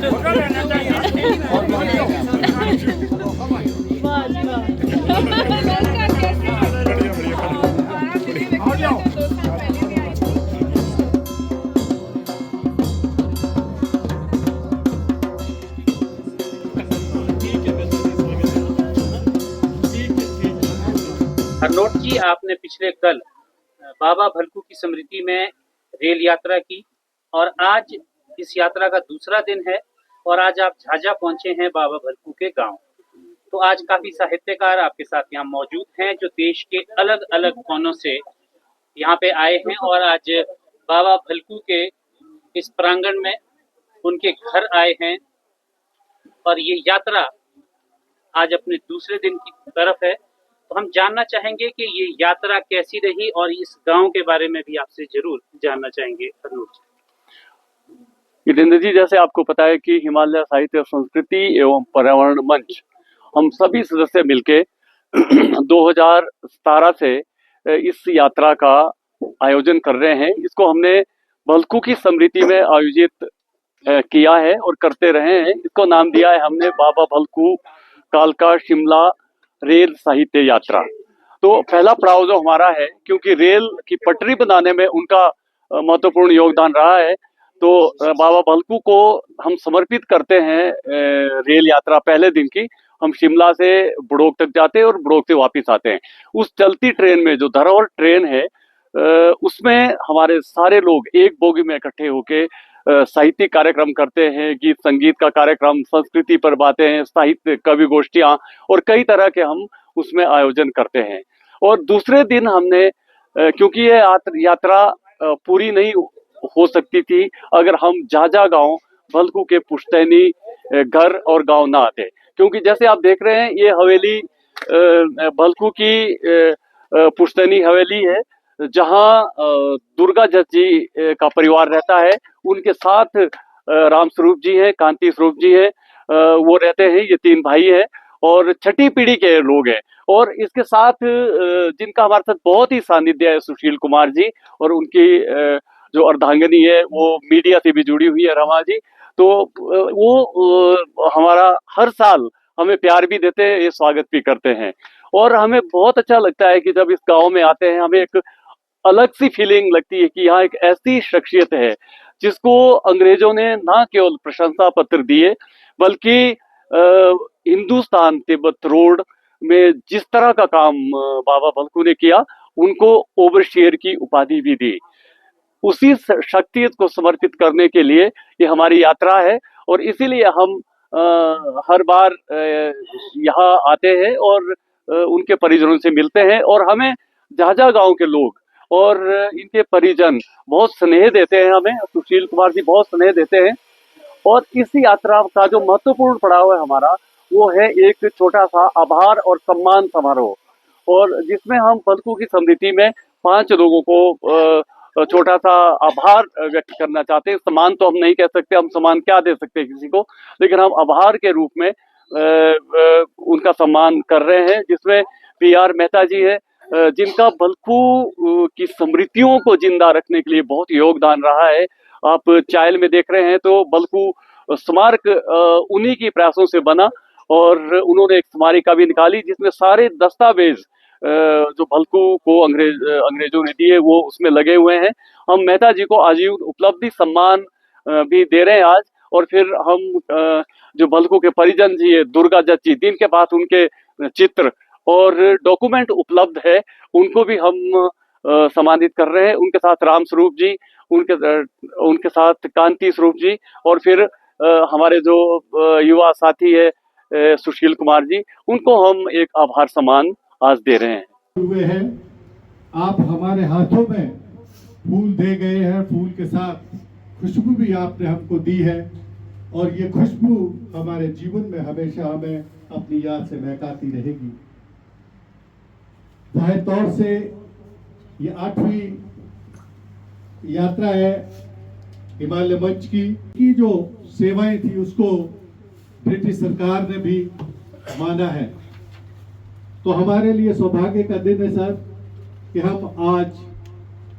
हरनोट जी, आपने पिछले कल बाबा भलकू की स्मृति में रेल यात्रा की और आज इस यात्रा का दूसरा दिन है और आज आप झाझा पहुंचे हैं बाबा भलकू के गांव। तो आज काफी साहित्यकार आपके साथ यहाँ मौजूद हैं जो देश के अलग अलग कोनों से यहाँ पे आए हैं और आज बाबा भलकू के इस प्रांगण में उनके घर आए हैं और ये यात्रा आज अपने दूसरे दिन की तरफ है। तो हम जानना चाहेंगे कि ये यात्रा कैसी रही और इस गांव के बारे में भी आपसे जरूर जानना चाहेंगे। जितेंद्र जी, जैसे आपको पता है कि हिमालय साहित्य संस्कृति एवं पर्यावरण मंच हम सभी सदस्य मिलके 2017 से इस यात्रा का आयोजन कर रहे हैं। इसको हमने भलकू की स्मृति में आयोजित किया है और करते रहे हैं। इसको नाम दिया है हमने बाबा भलकू कालका शिमला रेल साहित्य यात्रा। तो पहला पड़ाव जो हमारा है, क्योंकि रेल की पटरी बनाने में उनका महत्वपूर्ण योगदान रहा है, तो बाबा भलकू को हम समर्पित करते हैं रेल यात्रा पहले दिन की। हम शिमला से बड़ौग तक जाते हैं और बड़ौग से वापस आते हैं। उस चलती ट्रेन में जो धरोहर ट्रेन है उसमें हमारे सारे लोग एक बोगी में इकट्ठे होके साहित्यिक कार्यक्रम करते हैं, गीत संगीत का कार्यक्रम, संस्कृति पर बातें, साहित्य कवि गोष्ठियां और कई तरह के हम उसमें आयोजन करते हैं। और दूसरे दिन हमने क्योंकि ये यात्रा पूरी नहीं हो सकती थी अगर हम झाझा गांव भलकू के पुश्तैनी घर और गांव ना आते, क्योंकि जैसे आप देख रहे हैं ये हवेली भलकू की पुश्तैनी हवेली है जहां दुर्गा जज जी का परिवार रहता है। उनके साथ राम स्वरूप जी हैं, कांति स्वरूप जी हैं, वो रहते हैं। ये तीन भाई हैं और छठी पीढ़ी के लोग हैं। और इसके साथ जिनका हमारे साथ बहुत ही सानिध्य है, सुशील कुमार जी, और उनकी जो अर्धांगिनी है वो मीडिया से भी जुड़ी हुई है, रमा जी। तो वो हमारा हर साल हमें प्यार भी देते हैं, ये स्वागत भी करते हैं। और हमें बहुत अच्छा लगता है कि जब इस गांव में आते हैं हमें एक अलग सी फीलिंग लगती है कि यहाँ एक ऐसी शख्सियत है जिसको अंग्रेजों ने ना केवल प्रशंसा पत्र दिए बल्कि हिंदुस्तान तिब्बत रोड में जिस तरह का काम बाबा भलकू ने किया उनको ओवरशियर की उपाधि भी दी। उसी शख्सियत को समर्पित करने के लिए ये हमारी यात्रा है और इसीलिए हम हर बार यहाँ आते हैं और उनके परिजनों से मिलते हैं। और हमें झाझा गांव के लोग और इनके परिजन बहुत स्नेह देते हैं हमें, सुशील कुमार जी बहुत स्नेह देते हैं। और इस यात्रा का जो महत्वपूर्ण पड़ाव है हमारा वो है एक छोटा सा आभार और सम्मान समारोह, और जिसमें हम भलकू की स्मृति में 5 लोगों को छोटा सा आभार व्यक्त करना चाहते हैं। सम्मान तो हम नहीं कह सकते, हम सम्मान क्या दे सकते हैं किसी को, लेकिन हम आभार के रूप में उनका सम्मान कर रहे हैं। जिसमें PR मेहता जी है जिनका भलकू की स्मृतियों को जिंदा रखने के लिए बहुत योगदान रहा है। आप चायल में देख रहे हैं तो भलकू स्मारक उन्हीं की प्रयासों से बना और उन्होंने एक स्मारिका भी निकाली जिसमें सारे दस्तावेज जो भलकू को अंग्रेजों ने दिए वो उसमें लगे हुए हैं। हम मेहता जी को आजीवन उपलब्धि सम्मान भी दे रहे हैं आज। और फिर हम जो भलकू के परिजन जी है, दुर्गा जज जी, जिनके पास उनके चित्र और डॉक्यूमेंट उपलब्ध है, उनको भी हम सम्मानित कर रहे हैं। उनके साथ राम स्वरूप जी, उनके साथ कांति स्वरूप जी, और फिर हमारे जो युवा साथी है सुशील कुमार जी, उनको हम एक आभार सम्मान आज दे रहे हैं। आप हमारे हाथों में फूल दे गए हैं, फूल के साथ खुशबू भी आपने हमको दी है और ये खुशबू हमारे जीवन में हमेशा हमें अपनी याद से महकाती रहेगी। जाहिर तौर से ये 8वीं यात्रा है हिमालय मंच की जो सेवाएं थी उसको ब्रिटिश सरकार ने भी माना है। तो हमारे लिए सौभाग्य का दिन है सर कि हम आज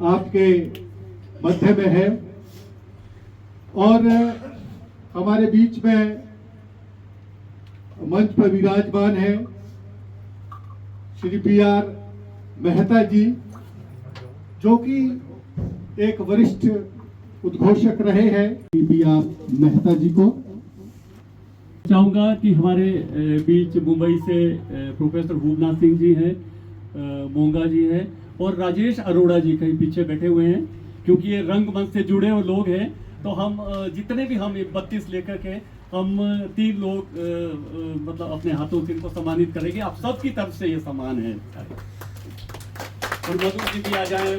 आपके मध्य में हैं और हमारे बीच में मंच पर विराजमान है श्री PR मेहता जी, जो कि एक वरिष्ठ उद्घोषक रहे हैं। PR मेहता जी को चाहूँगा कि हमारे बीच मुंबई से प्रोफेसर भूवनाथ सिंह जी हैं, मोंगा जी हैं और राजेश अरोड़ा जी कहीं पीछे बैठे हुए हैं, क्योंकि ये रंगमंच से जुड़े हुए लोग हैं। तो हम जितने भी हम 32 लेखक हैं, हम 3 लोग मतलब अपने हाथों से इनको सम्मानित करेंगे। आप सबकी तरफ से ये सम्मान है। और मधु जी भी आ जाए।